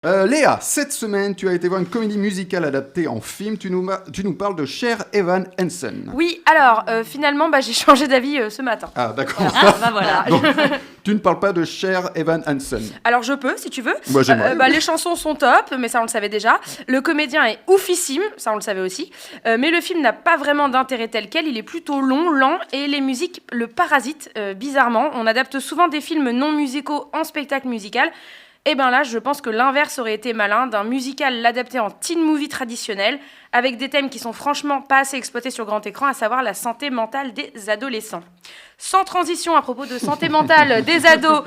Léa, cette semaine, tu as été voir une comédie musicale adaptée en film. Tu nous parles de Cher Evan Hansen. Oui, alors, finalement, j'ai changé d'avis ce matin. Ah, d'accord. Voilà. Donc, tu ne parles pas de Cher Evan Hansen. Alors, je peux, si tu veux. Moi, j'aimerais. Les chansons sont top, mais ça, on le savait déjà. Le comédien est oufissime, ça, on le savait aussi. Mais le film n'a pas vraiment d'intérêt tel quel. Il est plutôt long, lent, et les musiques le parasitent, bizarrement. On adapte souvent des films non musicaux en spectacle musical. Et bien là, je pense que l'inverse aurait été malin, d'un musical l'adapter en teen movie traditionnel, avec des thèmes qui sont franchement pas assez exploités sur grand écran, à savoir la santé mentale des adolescents. Sans transition à propos de santé mentale des ados,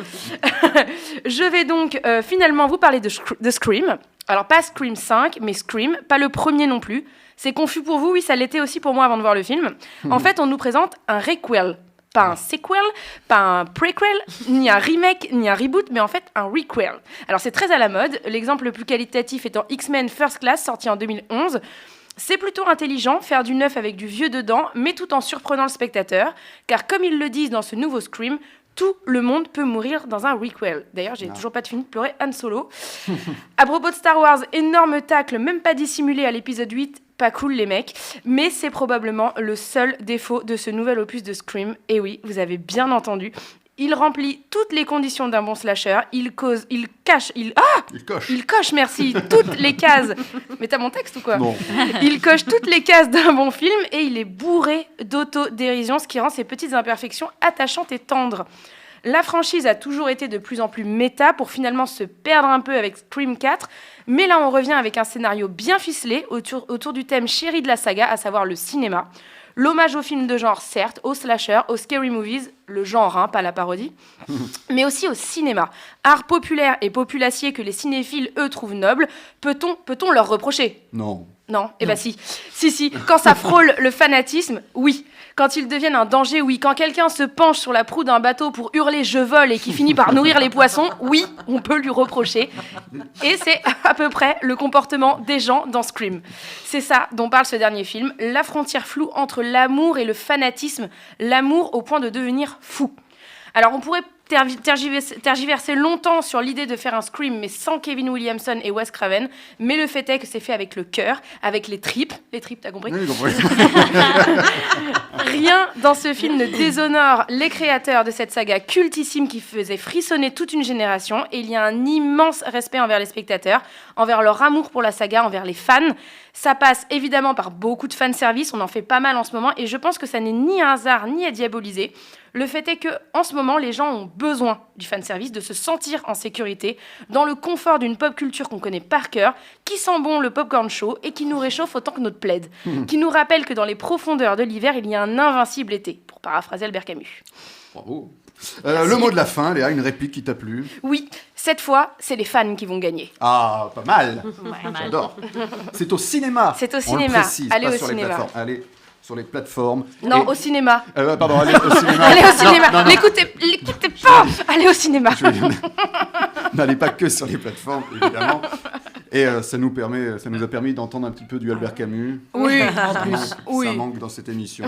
je vais donc finalement vous parler de Scream. Alors pas Scream 5, mais Scream, pas le premier non plus. C'est confus pour vous, oui, ça l'était aussi pour moi avant de voir le film. En fait, on nous présente un requel. Pas un sequel, pas un prequel, ni un remake, ni un reboot, mais en fait un requel. Alors c'est très à la mode, l'exemple le plus qualitatif étant X-Men First Class, sorti en 2011. C'est plutôt intelligent, faire du neuf avec du vieux dedans, mais tout en surprenant le spectateur, car comme ils le disent dans ce nouveau Scream, tout le monde peut mourir dans un requel. D'ailleurs, j'ai toujours pas fini de pleurer Han Solo. À propos de Star Wars, énorme tacle, même pas dissimulé à l'épisode 8, pas cool les mecs, mais c'est probablement le seul défaut de ce nouvel opus de Scream. Et oui, vous avez bien entendu, il remplit toutes les conditions d'un bon slasher, il coche, merci, toutes les cases. Mais t'as mon texte ou quoi ? Non. Il coche toutes les cases d'un bon film et il est bourré d'autodérision, ce qui rend ses petites imperfections attachantes et tendres. La franchise a toujours été de plus en plus méta pour finalement se perdre un peu avec Scream 4, mais là on revient avec un scénario bien ficelé autour du thème chéri de la saga, à savoir le cinéma. L'hommage au film de genre, certes, aux slashers, aux scary movies, le genre, pas la parodie, mais aussi au cinéma. Art populaire et populacier que les cinéphiles, eux, trouvent noble, peut-on leur reprocher ? Non. Non, si. Si, quand ça frôle le fanatisme, oui. Quand ils deviennent un danger, oui. Quand quelqu'un se penche sur la proue d'un bateau pour hurler « je vole » et qui finit par nourrir les poissons, oui, on peut lui reprocher. Et c'est à peu près le comportement des gens dans Scream. C'est ça dont parle ce dernier film, la frontière floue entre l'amour et le fanatisme, l'amour au point de devenir fou. Alors on pourrait tergiverser longtemps sur l'idée de faire un Scream, mais sans Kevin Williamson et Wes Craven. Mais le fait est que c'est fait avec le cœur, avec les tripes. Les tripes, t'as compris ? Oui, j'ai compris. Rien dans ce film ne déshonore les créateurs de cette saga cultissime qui faisait frissonner toute une génération. Et il y a un immense respect envers les spectateurs, envers leur amour pour la saga, envers les fans. Ça passe évidemment par beaucoup de fanservice, on en fait pas mal en ce moment, et je pense que ça n'est ni un hasard ni à diaboliser. Le fait est que, en ce moment, les gens ont besoin du fanservice, de se sentir en sécurité, dans le confort d'une pop culture qu'on connaît par cœur, qui sent bon le popcorn chaud et qui nous réchauffe autant que notre plaid, qui nous rappelle que dans les profondeurs de l'hiver, il y a un invincible été, pour paraphraser Albert Camus. Bravo. Le mot de la fin, Léa, une réplique qui t'a plu ? Oui, cette fois, c'est les fans qui vont gagner. Ah, pas mal. J'adore. C'est au cinéma. C'est au On cinéma. le précise, Allez pas au sur cinéma. Les plateformes. Allez sur les plateformes. Non, au cinéma. Pardon, allez au cinéma. Allez au cinéma. Non. L'écoutez pas. Allez au cinéma. N'allez pas que sur les plateformes, évidemment. Et ça nous a permis d'entendre un petit peu du Albert Camus. Oui, en plus. Ça Oui. manque dans cette émission.